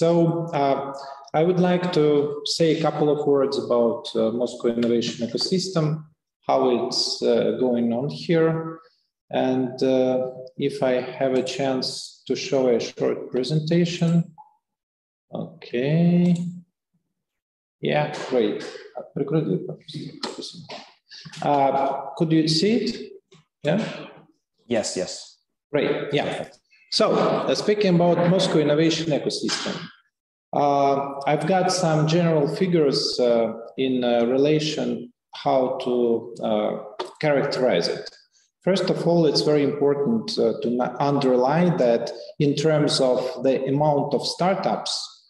So I would like to say a couple of words about Moscow Innovation Ecosystem, how it's going on here. And if I have a chance to show a short presentation. Okay. Yeah, great. Could you see it? Yeah? Yes, yes. Great, yeah. So, speaking about Moscow Innovation Ecosystem, I've got some general figures in relation how to characterize it. First of all, it's very important to underline that in terms of the amount of startups,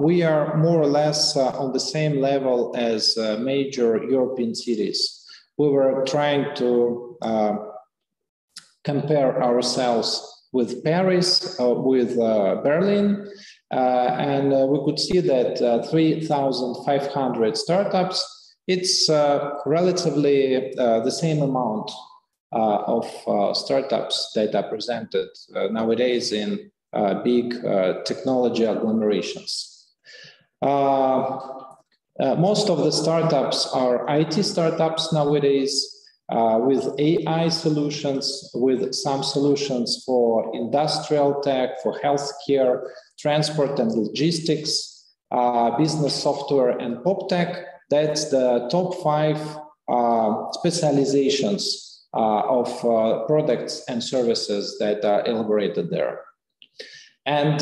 we are more or less on the same level as major European cities. We were trying to compare ourselves with Paris, with Berlin, and we could see that 3,500 startups, it's relatively the same amount of startups that are presented nowadays in big technology agglomerations. Most of the startups are IT startups nowadays, with AI solutions, with some solutions for industrial tech, for healthcare, transport and logistics, business software and pop tech. That's the top 5 specializations of products and services that are elaborated there. And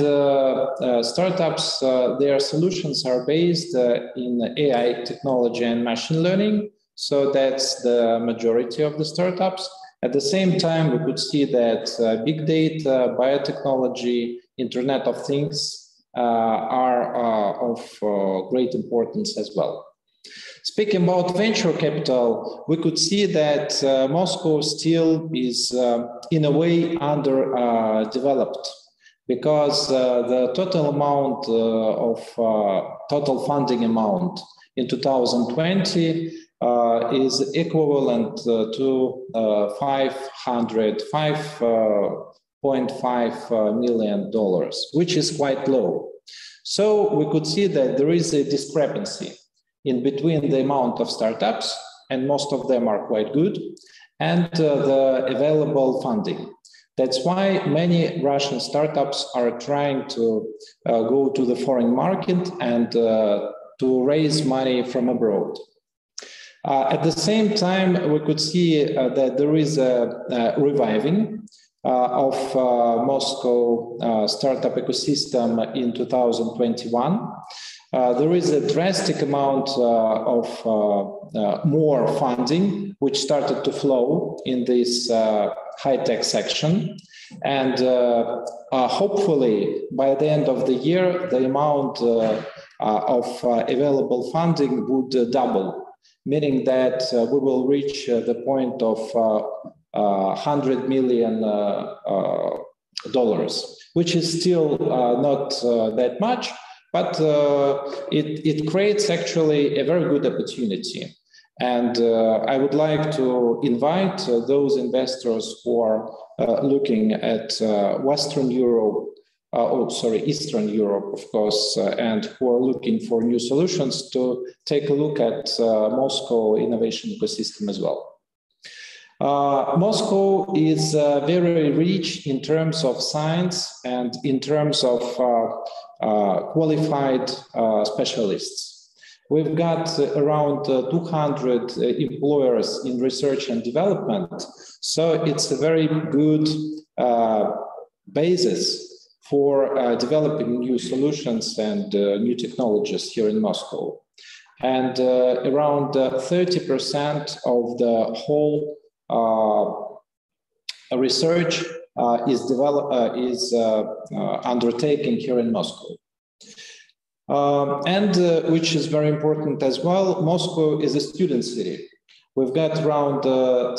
startups, their solutions are based in AI technology and machine learning. So that's the majority of the startups. At the same time, we could see that big data, biotechnology, Internet of Things are of great importance as well. Speaking about venture capital, we could see that Moscow still is in a way underdeveloped because the total amount of total funding amount in 2020 is equivalent to $5.5 million, which is quite low. So we could see that there is a discrepancy in between the amount of startups, and most of them are quite good, and the available funding. That's why many Russian startups are trying to go to the foreign market and to raise money from abroad. At the same time, we could see that there is a reviving of Moscow startup ecosystem in 2021. There is a drastic amount of more funding which started to flow in this high-tech section. And hopefully, by the end of the year, the amount of available funding would double, meaning that we will reach the point of $100 million, which is still not that much, but it creates actually a very good opportunity. And I would like to invite those investors who are looking at Western Europe, Eastern Europe, of course, and who are looking for new solutions to take a look at Moscow Innovation Ecosystem as well. Moscow is very rich in terms of science and in terms of qualified specialists. We've got around 200 employers in research and development, so it's a very good basis for developing new solutions and new technologies here in Moscow. And around 30% of the whole research is undertaken here in Moscow. And which is very important as well, Moscow is a student city. We've got around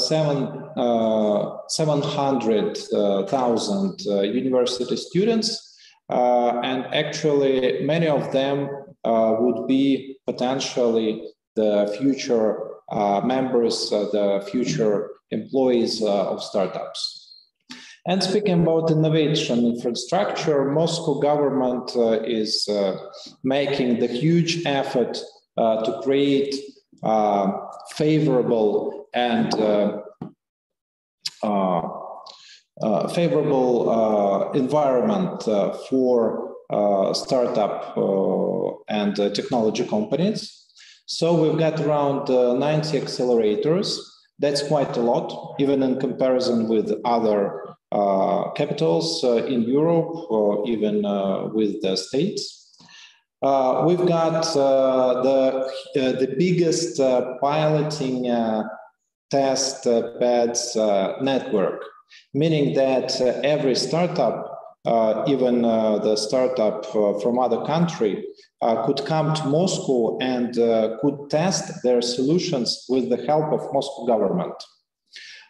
700,000 university students, and actually many of them would be potentially the future members, the future employees of startups. And speaking about innovation infrastructure, Moscow government is making the huge effort to create favorable and favorable environment for startup and technology companies. So we've got around 90 accelerators. That's quite a lot, even in comparison with other capitals in Europe or even with the States. We've got the biggest piloting test beds network, meaning that every startup, even the startup from other country, could come to Moscow and could test their solutions with the help of Moscow government.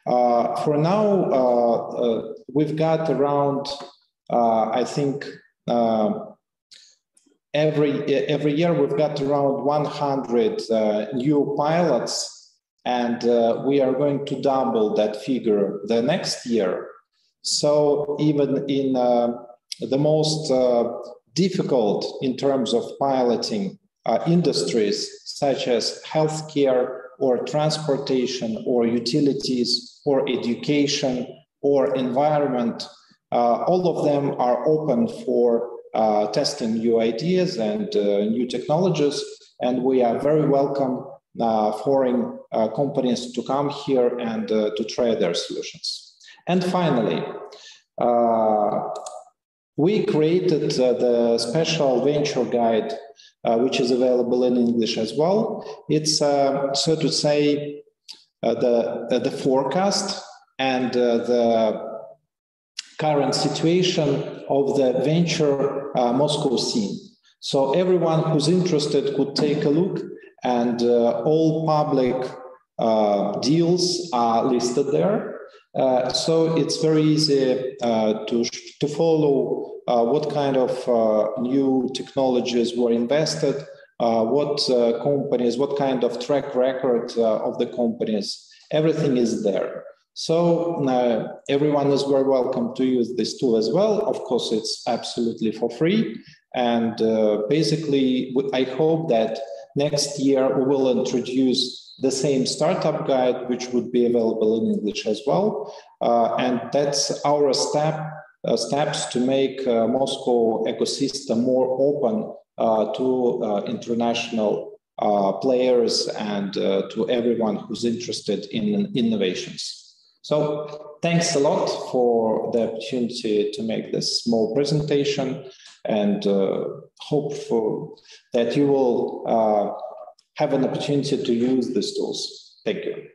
For now, we've got around, I think, every year we've got around 100 new pilots, and we are going to double that figure the next year. So even in the most difficult in terms of piloting industries such as healthcare or transportation or utilities or education or environment, all of them are open for testing new ideas and new technologies, and we are very welcome foreign companies to come here and to try their solutions. And finally, we created the special venture guide, which is available in English as well. It's, so to say, the forecast and the current situation of the venture Moscow scene. So everyone who's interested could take a look, and all public deals are listed there. So it's very easy to follow what kind of new technologies were invested, what companies, what kind of track record of the companies. Everything is there. So everyone is very welcome to use this tool as well. Of course, it's absolutely for free. And basically, I hope that next year we will introduce the same startup guide, which would be available in English as well. And that's our steps to make Moscow ecosystem more open to international players and to everyone who's interested in innovations. So thanks a lot for the opportunity to make this small presentation, and hope that you will have an opportunity to use these tools. Thank you.